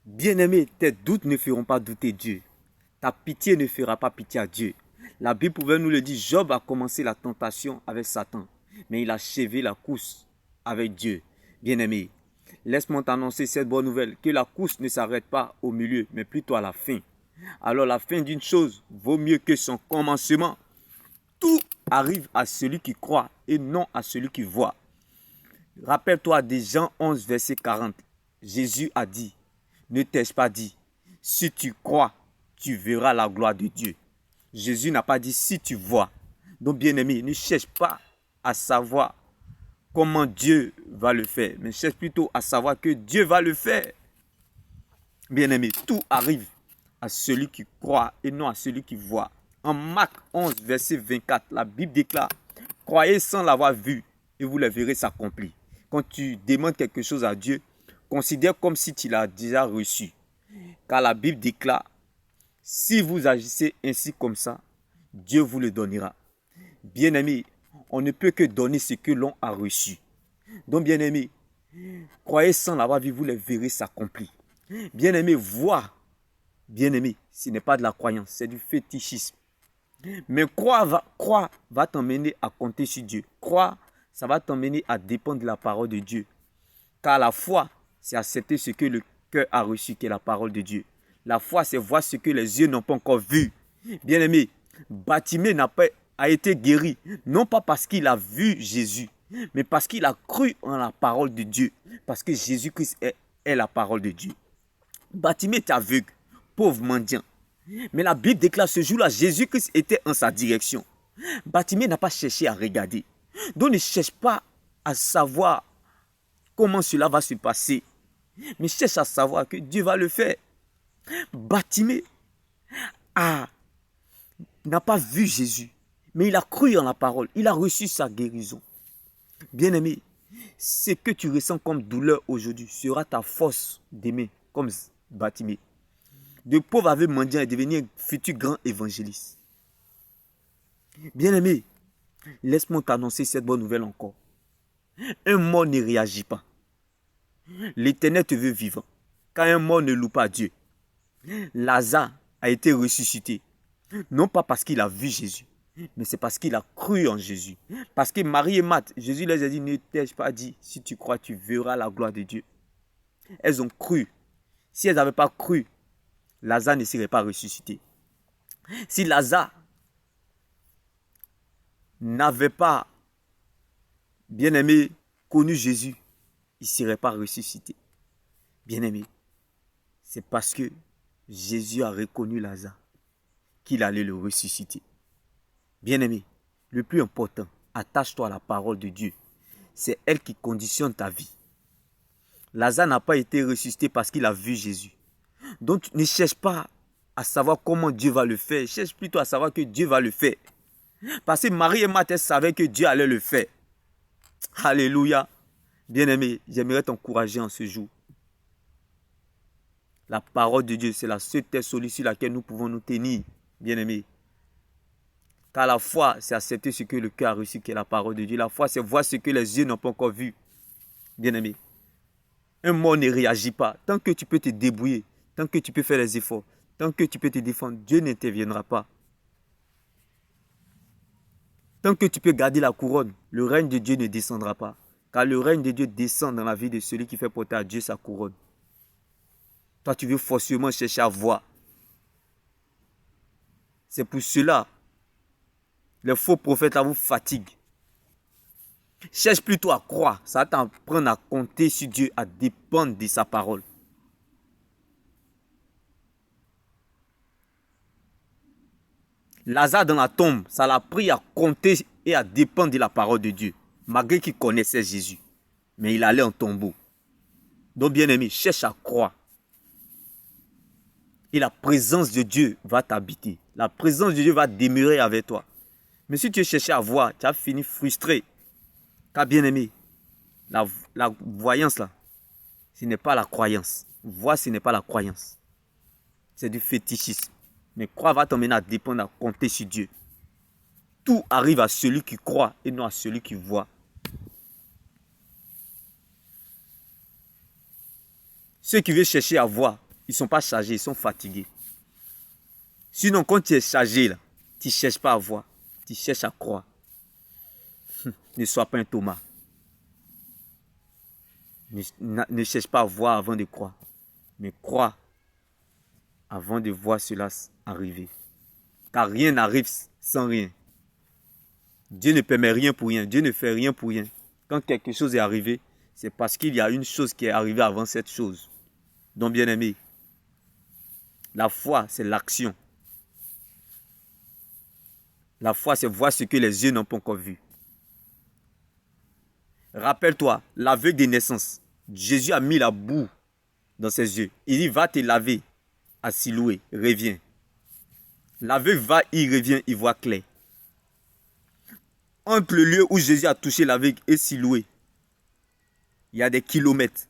Bien-aimé, tes doutes ne feront pas douter Dieu. Ta pitié ne fera pas pitié à Dieu. La Bible pouvait nous le dire, Job a commencé la tentation avec Satan, mais il a achevé la course avec Dieu. Bien-aimé, laisse-moi t'annoncer cette bonne nouvelle, que la course ne s'arrête pas au milieu, mais plutôt à la fin. Alors la fin d'une chose vaut mieux que son commencement. Tout arrive à celui qui croit et non à celui qui voit. Rappelle-toi de Jean 11, verset 40. Jésus a dit, ne t'ai-je pas dit, si tu crois, tu verras la gloire de Dieu. Jésus n'a pas dit si tu vois. Donc bien aimé, ne cherche pas à savoir comment Dieu va le faire, mais cherche plutôt à savoir que Dieu va le faire. Bien aimé, tout arrive à celui qui croit et non à celui qui voit. En Marc 11, verset 24, la Bible déclare, croyez sans l'avoir vu et vous le verrez s'accomplir. Quand tu demandes quelque chose à Dieu, considère comme si tu l'as déjà reçu. Car la Bible déclare, si vous agissez ainsi comme ça, Dieu vous le donnera. Bien-aimé, on ne peut que donner ce que l'on a reçu. Donc bien-aimé, croyez sans l'avoir vu, vous le verrez s'accomplir. Bien-aimé, voir. Bien-aimé, ce n'est pas de la croyance, c'est du fétichisme. Mais croire va t'emmener à compter sur Dieu. Croire, ça va t'emmener à dépendre de la parole de Dieu. Car la foi, c'est accepter ce que le cœur a reçu, qui est la parole de Dieu. La foi, c'est voir ce que les yeux n'ont pas encore vu. Bien-aimé, Bartimée a été guéri, non pas parce qu'il a vu Jésus, mais parce qu'il a cru en la parole de Dieu. Parce que Jésus-Christ est la parole de Dieu. Bartimée est aveugle, pauvre mendiant. Mais la Bible déclare ce jour-là, Jésus-Christ était en sa direction. Bartimée n'a pas cherché à regarder. Donc ne cherche pas à savoir comment cela va se passer. Mais cherche à savoir que Dieu va le faire. Bartimée n'a pas vu Jésus, mais il a cru en la parole. Il a reçu sa guérison. Bien-aimé, ce que tu ressens comme douleur aujourd'hui sera ta force d'aimer, comme Bartimée. De pauvre aveugle mendiant et devenir un futur grand évangéliste. Bien-aimé, laisse-moi t'annoncer cette bonne nouvelle encore. Un mort ne réagit pas. L'Éternel te veut vivant. Quand un mort ne loue pas Dieu. Lazare a été ressuscité. Non pas parce qu'il a vu Jésus, mais c'est parce qu'il a cru en Jésus. Parce que Marie et Marthe, Jésus les a dit, ne t'ai-je pas dit, si tu crois, tu verras la gloire de Dieu. Elles ont cru. Si elles n'avaient pas cru, Lazare ne serait pas ressuscité. Si Lazare n'avait pas, bien-aimé, connu Jésus, il ne serait pas ressuscité. Bien-aimé, c'est parce que Jésus a reconnu Lazare qu'il allait le ressusciter. Bien-aimé, le plus important, attache-toi à la parole de Dieu. C'est elle qui conditionne ta vie. Lazare n'a pas été ressuscité parce qu'il a vu Jésus. Donc ne cherche pas à savoir comment Dieu va le faire. Cherche plutôt à savoir que Dieu va le faire. Parce que Marie et Marthe savaient que Dieu allait le faire. Alléluia. Bien-aimé, j'aimerais t'encourager en ce jour. La parole de Dieu, c'est la seule solide sur laquelle nous pouvons nous tenir. Bien-aimé. Car la foi, c'est accepter ce que le cœur a reçu, qui est la parole de Dieu. La foi, c'est voir ce que les yeux n'ont pas encore vu. Bien-aimé. Un mort ne réagit pas. Tant que tu peux te débrouiller, tant que tu peux faire les efforts, tant que tu peux te défendre, Dieu n'interviendra pas. Tant que tu peux garder la couronne, le règne de Dieu ne descendra pas. Car le règne de Dieu descend dans la vie de celui qui fait porter à Dieu sa couronne. Toi, tu veux forcément chercher à voir. C'est pour cela, les faux prophètes là vous fatiguent. Cherche plutôt à croire. Ça va t'apprendre à compter sur Dieu, à dépendre de sa parole. Lazare dans la tombe, ça l'a pris à compter et à dépendre de la parole de Dieu. Malgré qu'il connaissait Jésus. Mais il allait en tombeau. Donc bien aimé, cherche à croire. Et la présence de Dieu va t'habiter. La présence de Dieu va demeurer avec toi. Mais si tu cherches à voir, tu as fini frustré. Car bien aimé, la voyance là, ce n'est pas la croyance. Voir, ce n'est pas la croyance. C'est du fétichisme. Mais croire va t'emmener à dépendre, à compter sur Dieu. Tout arrive à celui qui croit et non à celui qui voit. Ceux qui veulent chercher à voir, Ils ne sont pas chargés, ils sont fatigués. Sinon, quand tu es chargé, là, tu ne cherches pas à voir, tu cherches à croire. Ne sois pas un Thomas. Ne cherche pas à voir avant de croire, mais crois avant de voir cela arriver. Car rien n'arrive sans rien. Dieu ne permet rien pour rien, Dieu ne fait rien pour rien. Quand quelque chose est arrivé, c'est parce qu'il y a une chose qui est arrivée avant cette chose. Donc, bien aimé, la foi, c'est l'action. La foi, c'est voir ce que les yeux n'ont pas encore vu. Rappelle-toi, l'aveugle de naissance. Jésus a mis la boue dans ses yeux. Il dit, va te laver à Siloué, reviens. L'aveugle va, il revient, il voit clair. Entre le lieu où Jésus a touché l'aveugle et Siloué, il y a des kilomètres.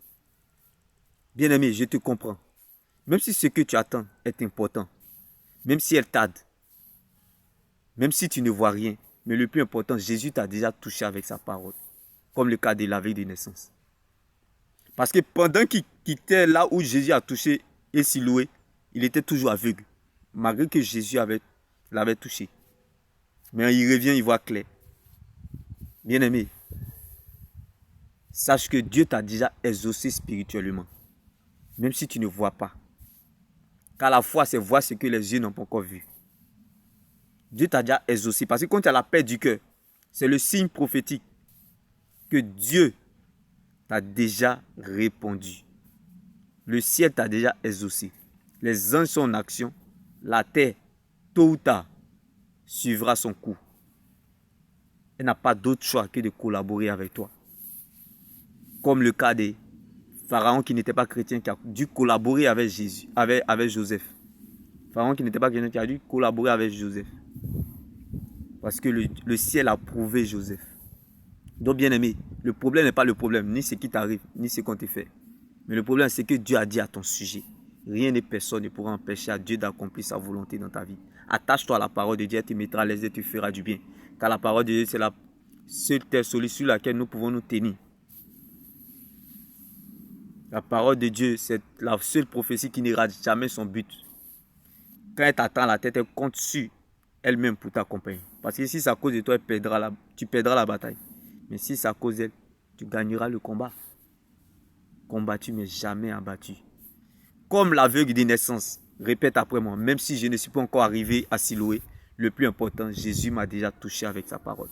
Bien-aimé, je te comprends. Même si ce que tu attends est important, même si elle tarde, même si tu ne vois rien, mais le plus important, Jésus t'a déjà touché avec sa parole, comme le cas de l'aveugle de naissance. Parce que pendant qu'il était là où Jésus a touché et Siloué, il était toujours aveugle, malgré que Jésus l'avait touché. Mais il revient, il voit clair. Bien-aimé, sache que Dieu t'a déjà exaucé spirituellement, même si tu ne vois pas. Car la foi, c'est voir ce que les yeux n'ont pas encore vu. Dieu t'a déjà exaucé. Parce que quand tu as la paix du cœur, c'est le signe prophétique que Dieu t'a déjà répondu. Le ciel t'a déjà exaucé. Les anges sont en action. La terre, tôt ou tard, suivra son cours. Elle n'a pas d'autre choix que de collaborer avec toi. Comme le cas des Pharaon qui n'était pas chrétien, qui a dû collaborer avec Jésus, avec Joseph. Pharaon qui n'était pas chrétien, qui a dû collaborer avec Joseph. Parce que le ciel a prouvé Joseph. Donc bien aimé, le problème n'est pas le problème, ni ce qui t'arrive, ni ce qu'on te fait. Mais le problème, c'est que Dieu a dit à ton sujet. Rien et personne ne pourra empêcher à Dieu d'accomplir sa volonté dans ta vie. Attache-toi à la parole de Dieu, elle te mettra à l'aise et tu feras du bien. Car la parole de Dieu, c'est la seule terre solide sur laquelle nous pouvons nous tenir. La parole de Dieu, c'est la seule prophétie qui n'ira jamais son but. Quand elle t'attend la tête, elle compte sur elle-même pour t'accompagner. Parce que si c'est à cause de toi, tu perdras la bataille. Mais si c'est à cause d'elle, tu gagneras le combat. Combattu mais jamais abattu. Comme l'aveugle de naissance, répète après moi, même si je ne suis pas encore arrivé à Siloué, le plus important, Jésus m'a déjà touché avec sa parole.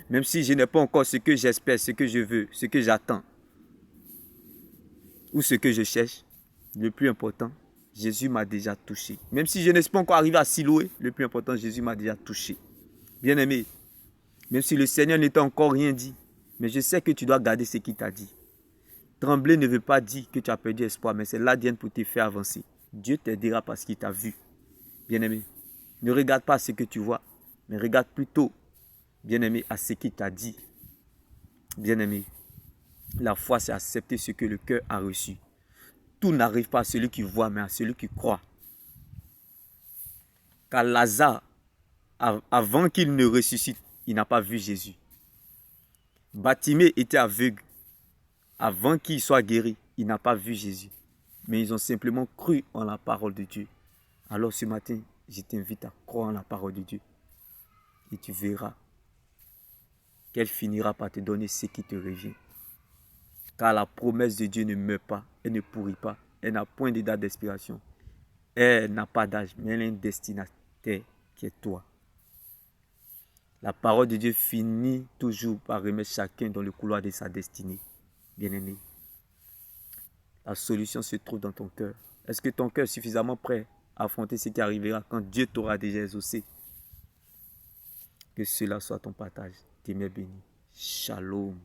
Même si je n'ai pas encore ce que j'espère, ce que je veux, ce que j'attends, ou ce que je cherche, le plus important, Jésus m'a déjà touché. Même si je ne suis pas encore arrivé à Siloué, le plus important, Jésus m'a déjà touché. Bien-aimé, même si le Seigneur ne t'a encore rien dit, mais je sais que tu dois garder ce qu'il t'a dit. Trembler ne veut pas dire que tu as perdu espoir, mais c'est l'ADN pour te faire avancer. Dieu t'aidera parce qu'il t'a vu. Bien-aimé, ne regarde pas ce que tu vois, mais regarde plutôt, bien-aimé, à ce qu'il t'a dit. Bien-aimé, la foi, c'est accepter ce que le cœur a reçu. Tout n'arrive pas à celui qui voit, mais à celui qui croit. Car Lazare, avant qu'il ne ressuscite, il n'a pas vu Jésus. Bartimée était aveugle. Avant qu'il soit guéri, il n'a pas vu Jésus. Mais ils ont simplement cru en la parole de Dieu. Alors ce matin, je t'invite à croire en la parole de Dieu. Et tu verras qu'elle finira par te donner ce qui te revient. Car la promesse de Dieu ne meurt pas, elle ne pourrit pas, elle n'a point de date d'expiration. Elle n'a pas d'âge, mais elle a un destinataire qui est toi. La parole de Dieu finit toujours par remettre chacun dans le couloir de sa destinée. Bien-aimé, la solution se trouve dans ton cœur. Est-ce que ton cœur est suffisamment prêt à affronter ce qui arrivera quand Dieu t'aura déjà exaucé? Que cela soit ton partage. T'es béni. Shalom.